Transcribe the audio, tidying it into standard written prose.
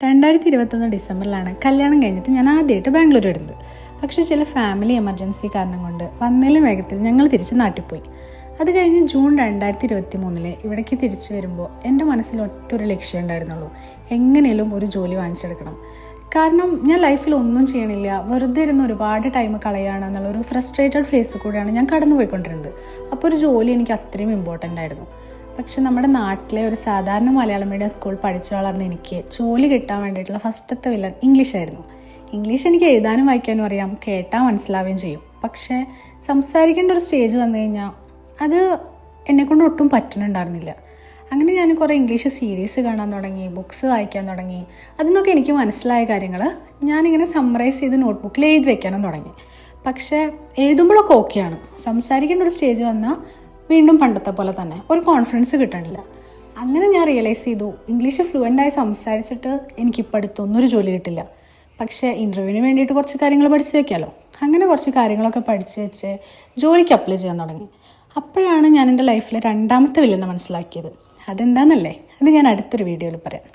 2021 ഡിസംബറിലാണ് കല്യാണം കഴിഞ്ഞിട്ട് ഞാൻ ആദ്യമായിട്ട് ബാംഗ്ലൂർ വരുന്നത്. പക്ഷേ ചില ഫാമിലി എമർജൻസി കാരണം കൊണ്ട് വന്നതിലും വേഗത്തിൽ ഞങ്ങൾ തിരിച്ച് നാട്ടിൽ പോയി. അത് കഴിഞ്ഞ് ജൂൺ 2023 ഇവിടേക്ക് തിരിച്ചു വരുമ്പോൾ എൻ്റെ മനസ്സിൽ ഒറ്റൊരു ലക്ഷ്യം ഉണ്ടായിരുന്നുള്ളൂ, എങ്ങനെയും ഒരു ജോലി വാങ്ങിച്ചെടുക്കണം. കാരണം ഞാൻ ലൈഫിൽ ഒന്നും ചെയ്യണില്ല, വെറുതെ ഇരുന്ന് ഒരുപാട് ടൈം കളയാണ് എന്നുള്ളൊരു ഫ്രസ്ട്രേറ്റഡ് ഫേസ് കൂടെയാണ് ഞാൻ കടന്നു പോയിക്കൊണ്ടിരുന്നത്. അപ്പോൾ ഒരു ജോലി എനിക്ക് അത്രയും ഇമ്പോർട്ടൻ്റ് ആയിരുന്നു. പക്ഷെ നമ്മുടെ നാട്ടിലെ ഒരു സാധാരണ മലയാളം മീഡിയം സ്കൂൾ പഠിച്ചു വളർന്ന എനിക്ക് ജോലി കിട്ടാൻ വേണ്ടിയിട്ടുള്ള ഫസ്റ്റത്തെ വില്ലൻ ഇംഗ്ലീഷായിരുന്നു. ഇംഗ്ലീഷ് എനിക്ക് എഴുതാനും വായിക്കാനും അറിയാം, കേട്ടാൽ മനസ്സിലാവുകയും ചെയ്യും. പക്ഷേ സംസാരിക്കേണ്ട ഒരു സ്റ്റേജ് വന്നു കഴിഞ്ഞാൽ അത് എന്നെക്കൊണ്ട് ഒട്ടും പറ്റുന്നുണ്ടായിരുന്നില്ല. അങ്ങനെ ഞാൻ കുറേ ഇംഗ്ലീഷ് സീരീസ് കാണാൻ തുടങ്ങി, ബുക്സ് വായിക്കാൻ തുടങ്ങി. അതിന്നൊക്കെ എനിക്ക് മനസ്സിലായ കാര്യങ്ങൾ ഞാനിങ്ങനെ സമ്മറൈസ് ചെയ്ത് നോട്ട്ബുക്കിൽ എഴുതി വയ്ക്കാനും തുടങ്ങി. പക്ഷേ എഴുതുമ്പോഴൊക്കെ ഓക്കെയാണ്, സംസാരിക്കേണ്ട ഒരു സ്റ്റേജ് വന്നാൽ വീണ്ടും പണ്ടത്തെ പോലെ തന്നെ ഒരു കോൺഫിഡൻസ് കിട്ടണില്ല. അങ്ങനെ ഞാൻ റിയലൈസ് ചെയ്തു, ഇംഗ്ലീഷ് ഫ്ലുവൻ്റായി സംസാരിച്ചിട്ട് എനിക്കിപ്പോൾ അടുത്തൊന്നൊരു ജോലി കിട്ടില്ല. പക്ഷേ ഇൻ്റർവ്യൂവിന് വേണ്ടിയിട്ട് കുറച്ച് കാര്യങ്ങൾ പഠിച്ചു വയ്ക്കാമല്ലോ. അങ്ങനെ കുറച്ച് കാര്യങ്ങളൊക്കെ പഠിച്ച് വെച്ച് ജോലിക്ക് അപ്ലൈ ചെയ്യാൻ തുടങ്ങി. അപ്പോഴാണ് ഞാൻ എൻ്റെ ലൈഫിലെ രണ്ടാമത്തെ വില്ലനെ മനസ്സിലാക്കിയത്. അതെന്താണെന്നല്ലേ, അത് ഞാൻ അടുത്തൊരു വീഡിയോയിൽ പറയാം.